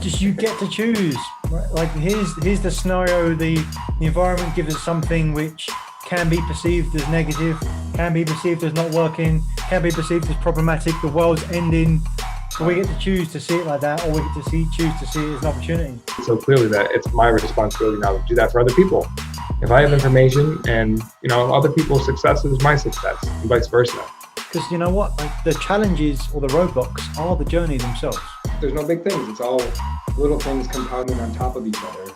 just you get to choose. Right? Like here's the scenario. The environment gives us something which can be perceived as negative, can be perceived as not working, can be perceived as problematic. The world's ending. But we get to choose to see it like that, or we get to choose to see it as an opportunity. So clearly that it's my responsibility now to do that for other people. If I have information and, other people's success is my success and vice versa. Because you know what? Like, the challenges or the roadblocks are the journey themselves. There's no big things. It's all little things compounding on top of each other.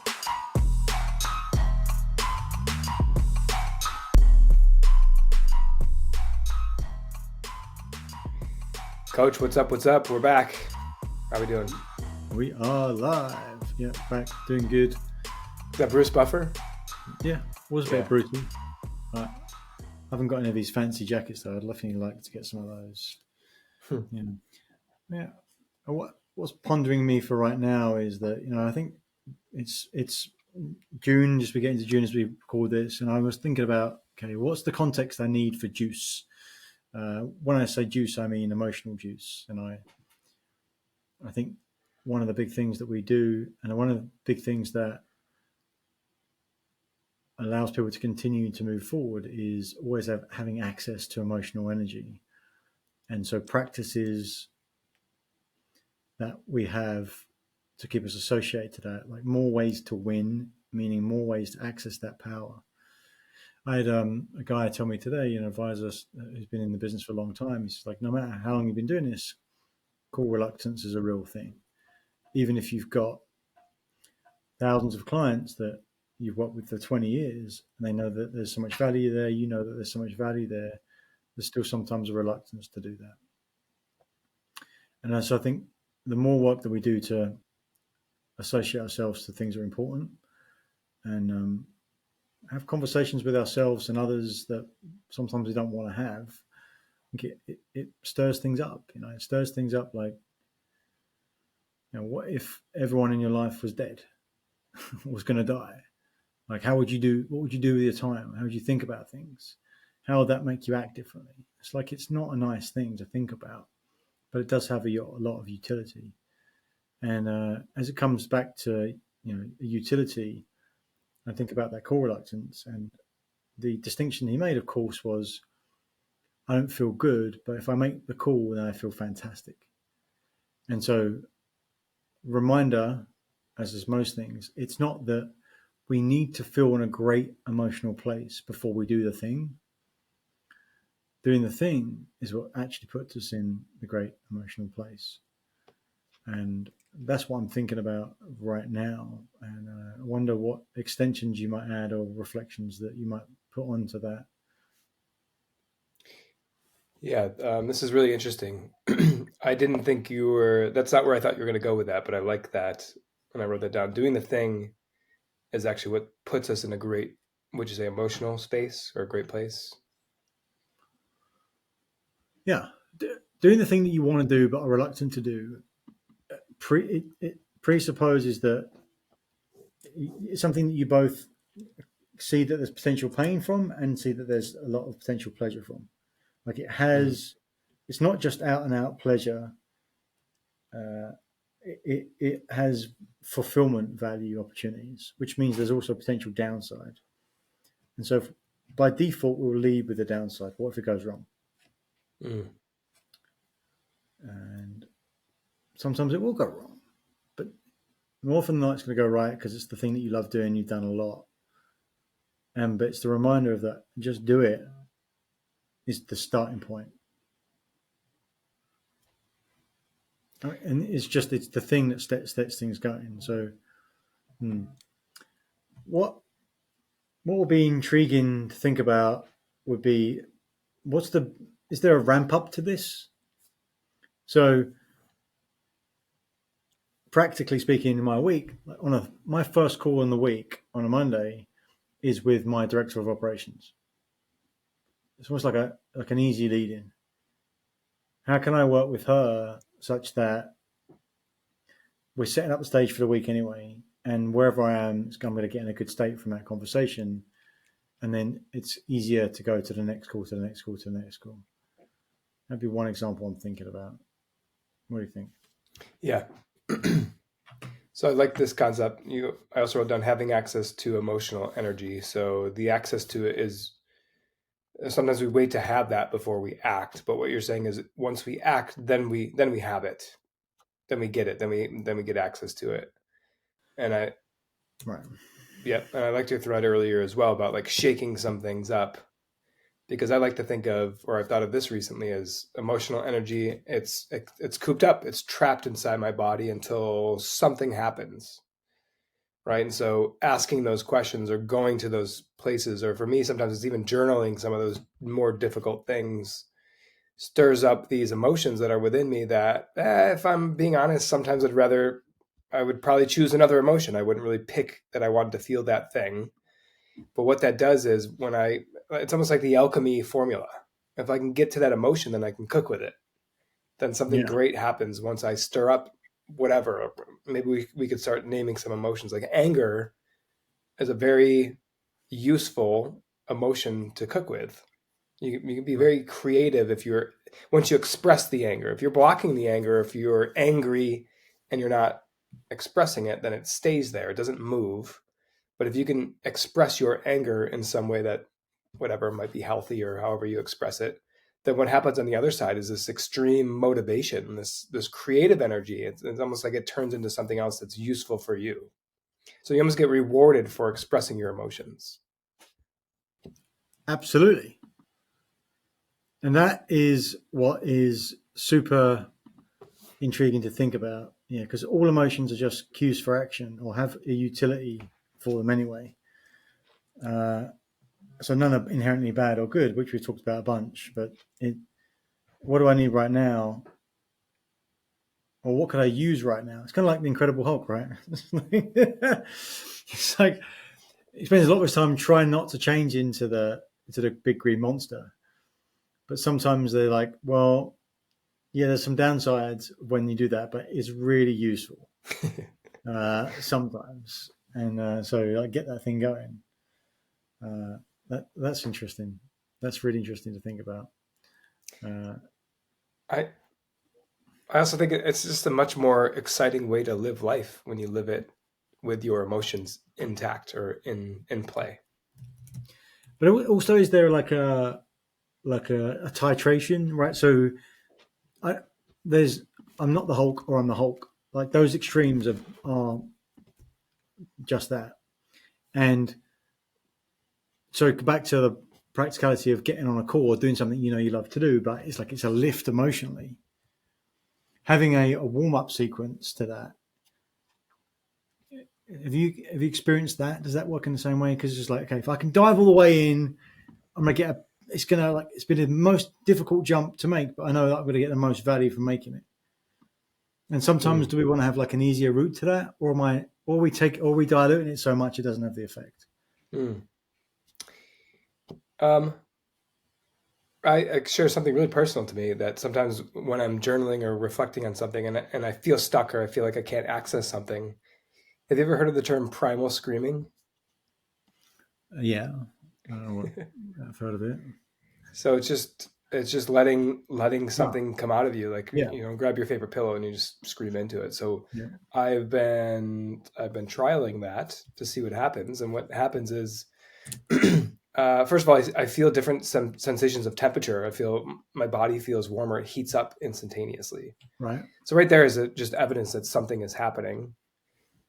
Coach, what's up? What's up? We're back. How we doing? We are live. Yeah, back, doing good. Is that Bruce Buffer? Yeah, was a bit brutal. I haven't got any of these fancy jackets though. I'd definitely like to get some of those. Yeah. What's pondering me for right now is that I think it's June. Just we get into June as we record this, and I was thinking about what's the context I need for juice. When I say juice, I mean emotional juice, and I think one of the big things that we do, and one of the big things that allows people to continue to move forward, is always having access to emotional energy. And so practices that we have to keep us associated to that, like more ways to win, meaning more ways to access that power. I had a guy tell me today, an advisor who's been in the business for a long time. He's like, no matter how long you've been doing this, call reluctance is a real thing. Even if you've got thousands of clients that you've worked with for 20 years and they know that there's so much value there, that there's so much value there, there's still sometimes a reluctance to do that. And so I think the more work that we do to associate ourselves to things that are important and have conversations with ourselves and others that sometimes we don't want to have, it stirs things up. It stirs things up like, what if everyone in your life was dead, was going to die? Like, what would you do with your time? How would you think about things? How would that make you act differently? It's like, it's not a nice thing to think about, but it does have a lot of utility. And as it comes back to, utility, I think about that call reluctance, and the distinction he made, of course, was I don't feel good, but if I make the call, then I feel fantastic. And so, reminder, as is most things, it's not that we need to feel in a great emotional place before we do the thing. Doing the thing is what actually puts us in the great emotional place. And that's what I'm thinking about right now. And I wonder what extensions you might add or reflections that you might put onto that. Yeah, this is really interesting. I didn't think that's not where I thought you were going to go with that, but I like that. And I wrote that down. Doing the thing is actually what puts us in a great, would you say, emotional space or a great place? Yeah. Doing the thing that you want to do but are reluctant to do, it presupposes that it's something that you both see that there's potential pain from and see that there's a lot of potential pleasure from. Like it's not just out and out pleasure. It has fulfillment value opportunities, which means there's also potential downside. And so by default, we'll lead with the downside. What if it goes wrong? And sometimes it will go wrong, but more often than not, it's going to go right because it's the thing that you love doing. You've done a lot. But it's the reminder of that. Just do it is the starting point. And it's the thing that sets things going. So what would be intriguing to think about would be, is there a ramp up to this? So practically speaking, in my week, my first call in the week on a Monday is with my director of operations. It's almost like an easy lead in. How can I work with her such that we're setting up the stage for the week anyway, and wherever I am, I'm going to get in a good state from that conversation, and then it's easier to go to the next call, to the next call, to the next call. That'd be one example I'm thinking about. What do you think? Yeah. So I like this concept. I also wrote down having access to emotional energy. So the access to it is sometimes we wait to have that before we act. But what you're saying is once we act, then we have it, then we get it, then we get access to it. And Right. and I liked your thread earlier as well about like shaking some things up, because I like to think of, or I've thought of this recently as emotional energy. It's cooped up, it's trapped inside my body until something happens, right? And so asking those questions or going to those places, or for me, sometimes it's even journaling some of those more difficult things, stirs up these emotions that are within me that, if I'm being honest, sometimes I would probably choose another emotion. I wouldn't really pick that I wanted to feel that thing. But what that does is it's almost like the alchemy formula. If I can get to that emotion, then I can cook with it. Then something Yeah. great happens once I stir up whatever. Maybe we could start naming some emotions. Like anger is a very useful emotion to cook with. You can be Right. very creative once you express the anger. If you're blocking the anger, if you're angry and you're not expressing it, then it stays there. It doesn't move. But if you can express your anger in some way that whatever might be healthy or however you express it, then what happens on the other side is this extreme motivation, this creative energy. It's almost like it turns into something else that's useful for you. So you almost get rewarded for expressing your emotions. Absolutely. And that is what is super intriguing to think about. Yeah, because all emotions are just cues for action or have a utility for them anyway. Uh, so none are inherently bad or good, which we talked about a bunch. But what do I need right now, or what could I use right now? It's kind of like the Incredible Hulk, right? It's like he spends a lot of his time trying not to change into the big green monster, but sometimes they're like, well, yeah, there's some downsides when you do that, but it's really useful sometimes, and so like get that thing going. That's interesting. That's really interesting to think about. Uh, I I also think it's just a much more exciting way to live life when you live it with your emotions intact or in play. but also, is there like a titration, right? So I there's I'm not the Hulk or I'm the Hulk. Like those extremes are just that. And so back to the practicality of getting on a call or doing something you love to do, but it's like it's a lift emotionally. Having a warm up sequence to that. Have you experienced that? Does that work in the same way? Because it's just like, okay, if I can dive all the way in, I'm gonna get a. It's gonna like it's been the most difficult jump to make, but I know that I'm gonna get the most value from making it. And sometimes, Mm. do we want to have like an easier route to that, or am I, or we diluting it so much it doesn't have the effect? Mm. Um, I share something really personal to me that sometimes when I'm journaling or reflecting on something and I feel stuck or I feel like I can't access something. Have you ever heard of the term primal screaming? Yeah, I've heard of it. So it's just letting Ah, something come out of you, like yeah, grab your favorite pillow and you just scream into it. So yeah, I've been trialing that to see what happens, and what happens is, first of all, I feel different sensations of temperature. I feel my body feels warmer; it heats up instantaneously. right. So right there is just evidence that something is happening.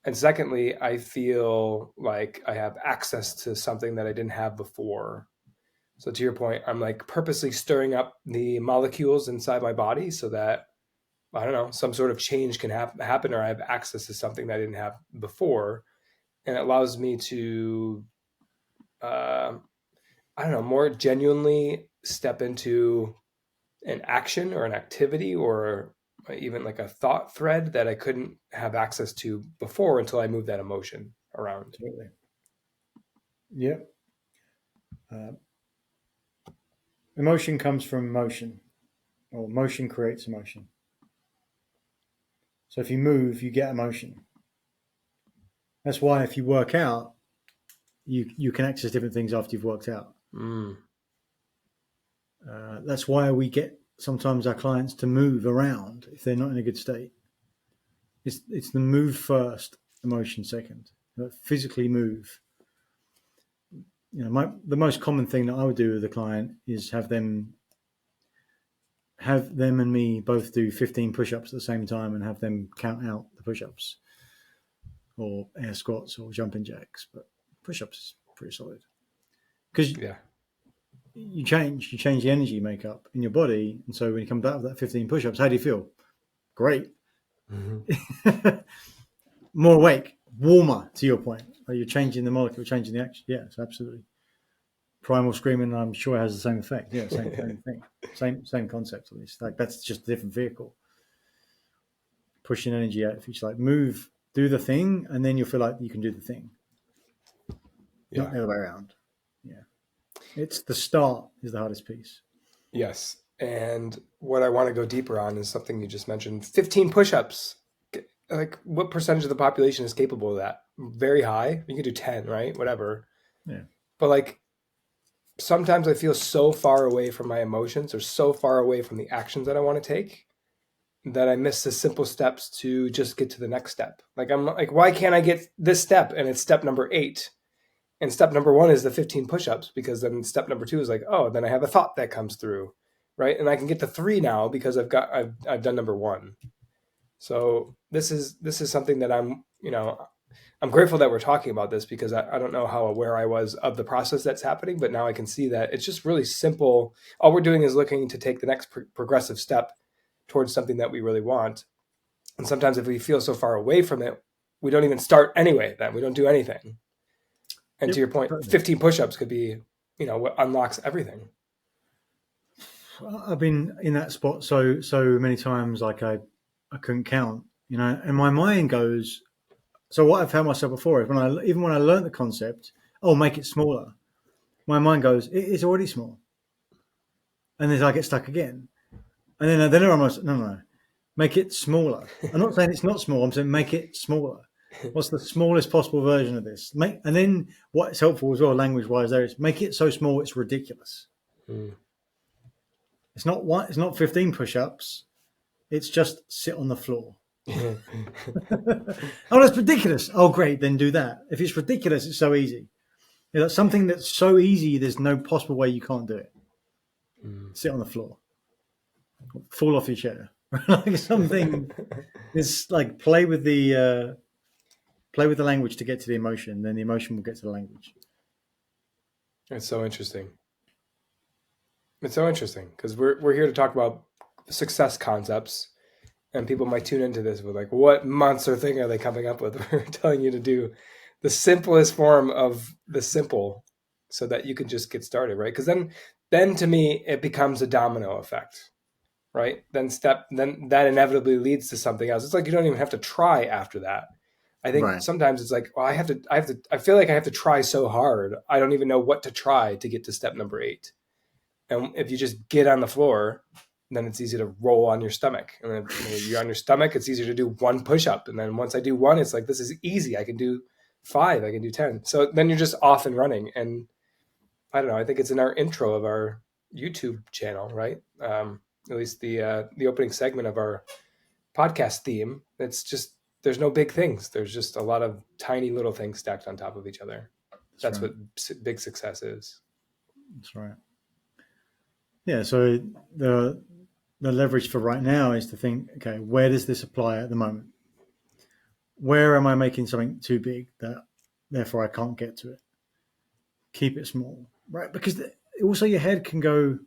And secondly, I feel like I have access to something that I didn't have before. So to your point, I'm like purposely stirring up the molecules inside my body so that I don't know, some sort of change can happen, or I have access to something that I didn't have before, and it allows me to, uh, I don't know, more genuinely step into an action or an activity or even like a thought thread that I couldn't have access to before until I moved that emotion around. Totally. Yep. Uh, Emotion comes from motion, or motion creates emotion. So if you move, you get emotion. That's why if you work out, you can access different things after you've worked out. Mm. That's why we get sometimes our clients to move around if they're not in a good state. It's the move first emotion second. Physically move. The most common thing that I would do with a client is have them and me both do 15 push-ups at the same time and have them count out the push-ups or air squats or jumping jacks. But push-ups is pretty solid because you change the energy makeup in your body, and so when you come back with that 15 push-ups, how do you feel? Great. Mm-hmm. More awake, warmer, to your point. You're changing the molecule, changing the action. Yes, absolutely. Primal screaming, I'm sure, has the same effect. Yeah, same thing. Same concept at least. Like, that's just a different vehicle. Pushing energy out. If you just like move, do the thing, and then you'll feel like you can do the thing. Not the other way around. Yeah. It's the start is the hardest piece. Yes. And what I want to go deeper on is something you just mentioned, 15 push-ups. Like, what percentage of the population is capable of that? Very high. You can do 10, right? Whatever. Yeah. But like, sometimes I feel so far away from my emotions or so far away from the actions that I want to take that I miss the simple steps to just get to the next step. Like, I'm like, why can't I get this step? And it's step number 8. And step number 1 is the 15 push-ups, because then step number 2 is like, oh, then I have a thought that comes through, right? And I can get to 3 now because I've done number 1. So this is something that I'm grateful that we're talking about this, because I don't know how aware I was of the process that's happening, but now I can see that it's just really simple. All we're doing is looking to take the next progressive step towards something that we really want. And sometimes if we feel so far away from it, we don't even start anyway, then we don't do anything. And to your point, 15 push-ups could be, what unlocks everything. I've been in that spot so many times, like I couldn't count, and my mind goes. So what I've found myself before is when I learned the concept, make it smaller. My mind goes, it's already small, and then I get stuck again, and then I'm almost no, make it smaller. I'm not saying it's not small. I'm saying make it smaller. What's the smallest possible version of this? And then what's helpful as well, language-wise, there is make it so small it's ridiculous. It's not 15 push-ups. It's just sit on the floor. Oh, that's ridiculous. Oh, great, then do that. If it's ridiculous, it's so easy. That's something that's so easy, there's no possible way you can't do it. Sit on the floor. Fall off your chair. Like something. It's like play with the language to get to the emotion, then the emotion will get to the language. It's so interesting. It's so interesting because we're here to talk about success concepts, and people might tune into this with like, what monster thing are they coming up with? We're telling you to do the simplest form of the simple so that you can just get started, right? Because then to me, it becomes a domino effect, right? Then that inevitably leads to something else. It's like you don't even have to try after that. I think sometimes it's like, well, I feel like I have to try so hard. I don't even know what to try to get to step number 8. And if you just get on the floor, then it's easy to roll on your stomach. And then when you're on your stomach, it's easier to do 1 push-up. And then once I do 1, it's like, this is easy. I can do 5. I can do 10. So then you're just off and running. And I don't know. I think it's in our intro of our YouTube channel, right? At least the opening segment of our podcast theme. It's just, there's no big things. There's just a lot of tiny little things stacked on top of each other. That's right. What big success is. That's right. Yeah. So the leverage for right now is to think, okay, where does this apply at the moment? Where am I making something too big that therefore I can't get to it? Keep it small, right? Because also your head can go,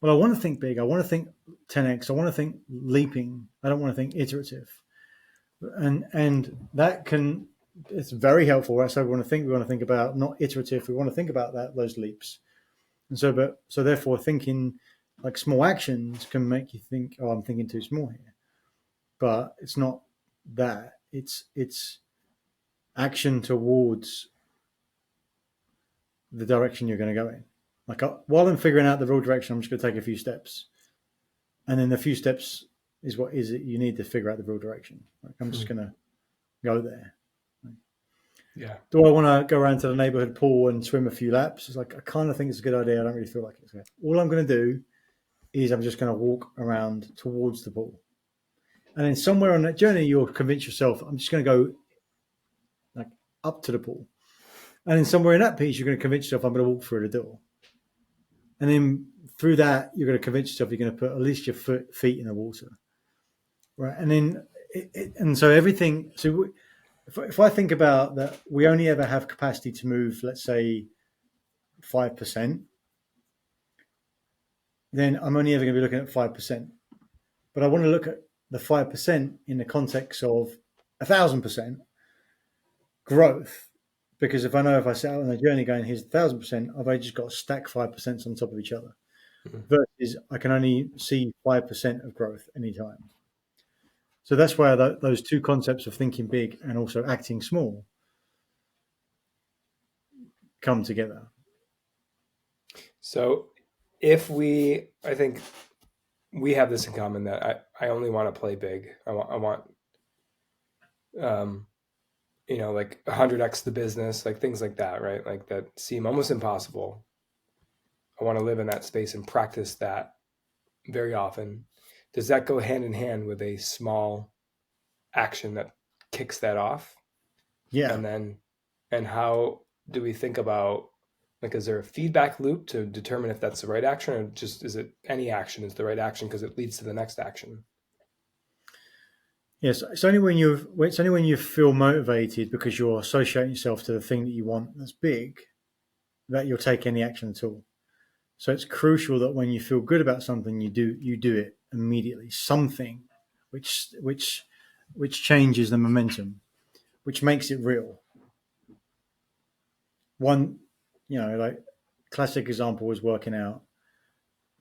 well, I want to think big. I want to think 10x. I want to think leaping. I don't want to think iterative. And that can, it's very helpful, right? So we want to think about not iterative. We want to think about those leaps. And so therefore thinking like small actions can make you think, oh, I'm thinking too small here. But it's not that. It's action towards the direction you're going to go in. Like while I'm figuring out the real direction, I'm just going to take a few steps. And then the few steps is what is it you need to figure out the real direction. Like I'm just going to go there. Yeah. Do I want to go around to the neighborhood pool and swim a few laps? It's like, I kind of think it's a good idea. I don't really feel like it's good. All I'm going to do is I'm just going to walk around towards the pool. And then somewhere on that journey, you'll convince yourself, I'm just going to go up to the pool. And then somewhere in that piece, you're going to convince yourself, I'm going to walk through the door. And then through that, you're going to convince yourself you're going to put at least your feet in the water. Right. And then, and so everything, so if I think about that, we only ever have capacity to move, let's say 5%, then I'm only ever going to be looking at 5%. But I want to look at the 5% in the context of 1,000% growth. Because if I know if I set out on a journey going, here's 1,000%, I've only just got to stack 5% on top of each other. Versus I can only see 5% of growth anytime. So that's where those two concepts of thinking big and also acting small come together. So I think we have this in common that I only want to play big. I want like 100x the business, like things like that, right? Like that seem almost impossible. I want to live in that space and practice that very often. Does that go hand in hand with a small action that kicks that off? Yeah. And how do we think about, like, is there a feedback loop to determine if that's the right action, or just is it any action is the right action because it leads to the next action? Yes, it's only when you feel motivated because you're associating yourself to the thing that you want that's big that you'll take any action at all. So it's crucial that when you feel good about something, you do it immediately. Something which changes the momentum, which makes it real. One, like classic example was working out.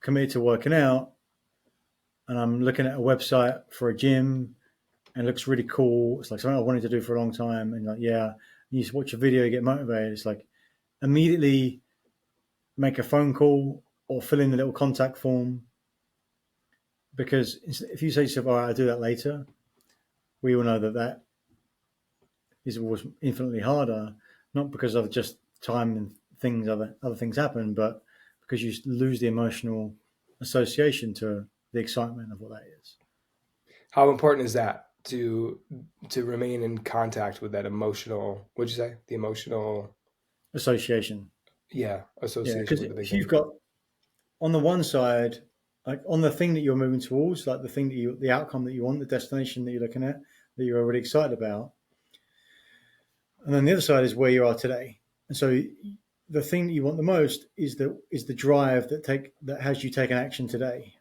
Committed to working out, and I'm looking at a website for a gym, and it looks really cool. It's like something I wanted to do for a long time, and you just watch a video, you get motivated. It's like immediately make a phone call or fill in the little contact form. Because if you say to yourself, all right, I'll do that later, we all know that is always infinitely harder, not because of just time and other things happen, but because you lose the emotional association to the excitement of what that is. How important is that to remain in contact with that emotional, what'd you say? The emotional association. Yeah, association. Because if you've got on the one side, like on the thing that you're moving towards, like the thing the outcome that you want, the destination that you're looking at, that you're already excited about, and then the other side is where you are today. And so the thing that you want the most is the drive that has you take an action today.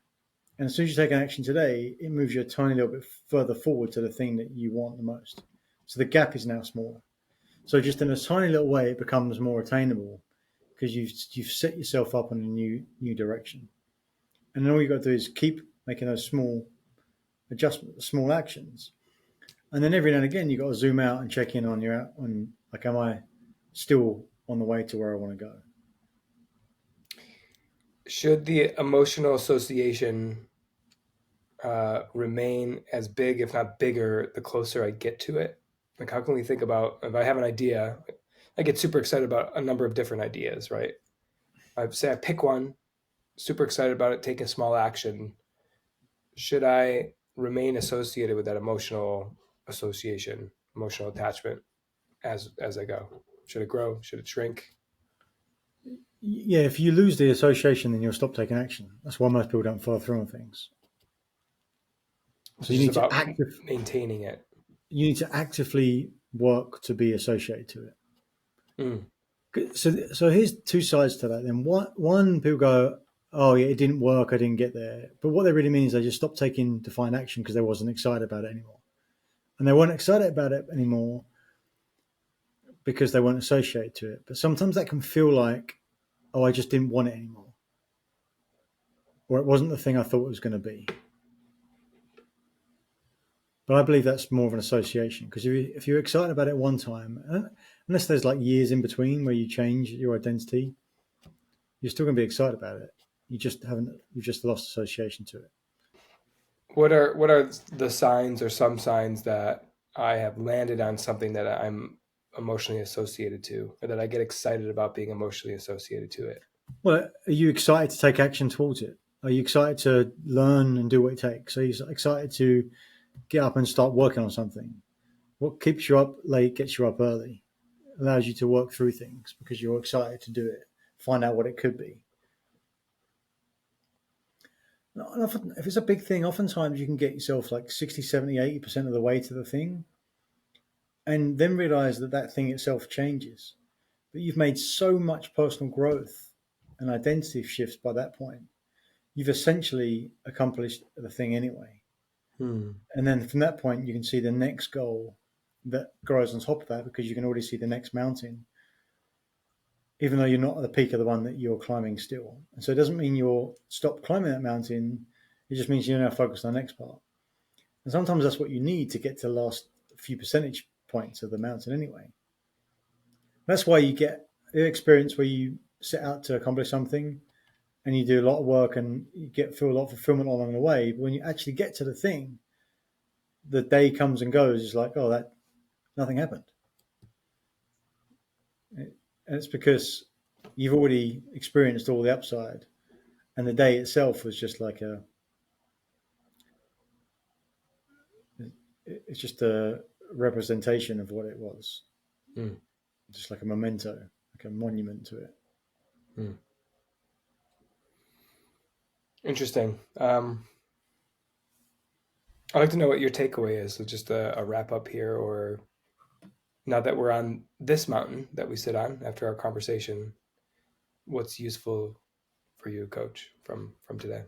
And as soon as you take an action today, it moves you a tiny little bit further forward to the thing that you want the most. So the gap is now smaller. So just in a tiny little way, it becomes more attainable because you've set yourself up in a new direction. And then all you've got to do is keep making those small adjustments, small actions. And then every now and again, you've got to zoom out and check in on like, am I still on the way to where I want to go? Should the emotional association remain as big, if not bigger, the closer I get to it? Like, how can we think about, if I have an idea, I get super excited about a number of different ideas, right? I pick one, super excited about it, take a small action. Should I remain associated with that emotional association, emotional attachment as I go? Should it grow? Should it shrink? Yeah, if you lose the association, then you'll stop taking action. That's why most people don't follow through on things. So you need to maintaining it. You need to actively work to be associated to it. So here's two sides to that. Then one, people go, "Oh yeah, it didn't work. I didn't get there." But what they really mean is they just stopped taking defined action because they wasn't excited about it anymore, and they weren't excited about it anymore because they weren't associated to it. But sometimes that can feel like, "Oh, I just didn't want it anymore," or it wasn't the thing I thought it was going to be. But I believe that's more of an association because if you're excited about it one time, unless there's like years in between where you change your identity, you're still going to be excited about it. You've just lost association to it. What are the signs or some signs that I have landed on something that I'm emotionally associated to, or that I get excited about being emotionally associated to it? Well, are you excited to take action towards it? Are you excited to learn and do what it takes? Are you excited to get up and start working on something? What keeps you up late gets you up early. allows you to work through things because you're excited to do it, find out what it could be. And often, if it's a big thing, oftentimes you can get yourself like 60, 70, 80% of the way to the thing and then realize that that thing itself changes. But you've made so much personal growth and identity shifts by that point. You've essentially accomplished the thing anyway. And then from that point, you can see the next goal that grows on top of that because you can already see the next mountain, even though you're not at the peak of the one that you're climbing still. And so it doesn't mean you'll stop climbing that mountain. It just means you're now focused on the next part. And sometimes that's what you need to get to the last few percentage points of the mountain anyway. That's why you get the experience where you set out to accomplish something and you do a lot of work and you feel a lot of fulfillment along the way. But when you actually get to the thing, the day comes and goes. It's like, oh, that nothing happened. And it's because you've already experienced all the upside. And the day itself was just like it's just a representation of what it was. Just like a memento, like a monument to it. Interesting. I'd like to know what your takeaway is. So just a wrap up here, or now that we're on this mountain that we sit on after our conversation, what's useful for you, Coach, from today?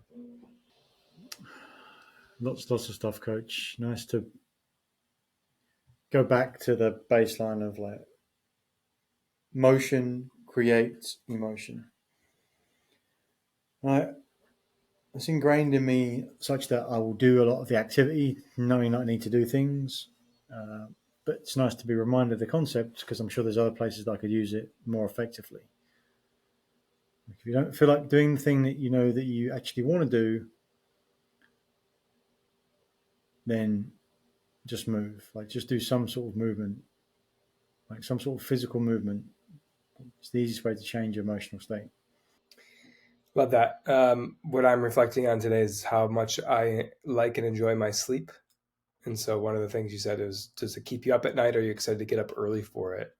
Lots of stuff, Coach. Nice to go back to the baseline of like motion creates emotion. It's ingrained in me such that I will do a lot of the activity knowing that I need to do things. But it's nice to be reminded of the concept because I'm sure there's other places that I could use it more effectively. If you don't feel like doing the thing that you know that you actually want to do, then just move. Like just do some sort of movement, like some sort of physical movement. It's the easiest way to change your emotional state. Love that. What I'm reflecting on today is how much I like and enjoy my sleep. And so one of the things you said is, does it keep you up at night, or are you excited to get up early for it?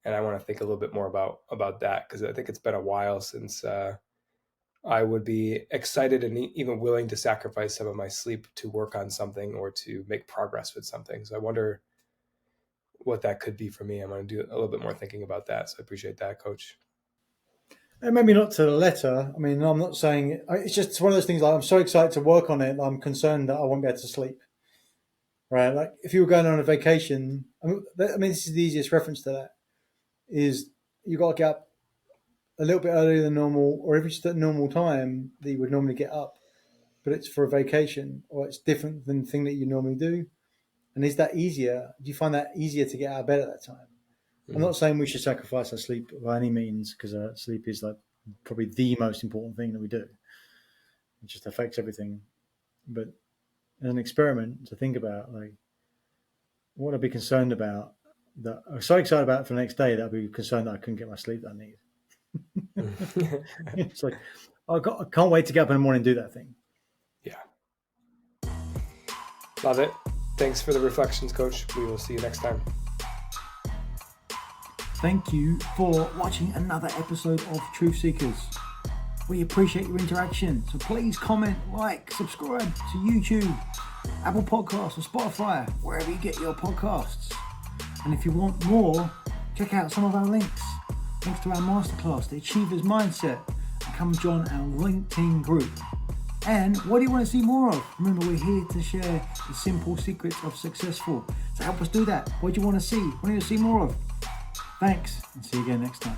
And I want to think a little bit more about that, because I think it's been a while since I would be excited and even willing to sacrifice some of my sleep to work on something or to make progress with something. So I wonder what that could be for me. I'm going to do a little bit more thinking about that. So I appreciate that, Coach. And maybe not to the letter. I mean, I'm not saying it's just one of those things. Like I'm so excited to work on it, I'm concerned that I won't be able to sleep. Right? Like if you were going on a vacation, I mean, this is the easiest reference to that. Is you got to get up a little bit earlier than normal, or if it's at normal time that you would normally get up, but it's for a vacation, or it's different than the thing that you normally do. And is that easier? Do you find that easier to get out of bed at that time? I'm not saying we should sacrifice our sleep by any means, because sleep is like probably the most important thing that we do. It just affects everything. But as an experiment to think about, like, what I'd be concerned about, that I'm so excited about for the next day that I'd be concerned that I couldn't get my sleep that I need. It's like, I can't wait to get up in the morning and do that thing. Yeah. Love it. Thanks for the reflections, Coach. We will see you next time. Thank you for watching another episode of Truth Seekers. We appreciate your interaction, so please comment, like, subscribe to YouTube, Apple Podcasts, or Spotify, wherever you get your podcasts. And if you want more, check out some of our links. Links to our masterclass, The Achiever's Mindset, and come join our LinkedIn group. And what do you want to see more of? Remember, we're here to share the simple secrets of successful. So help us do that. What do you want to see? What do you want to see more of? Thanks, and see you again next time.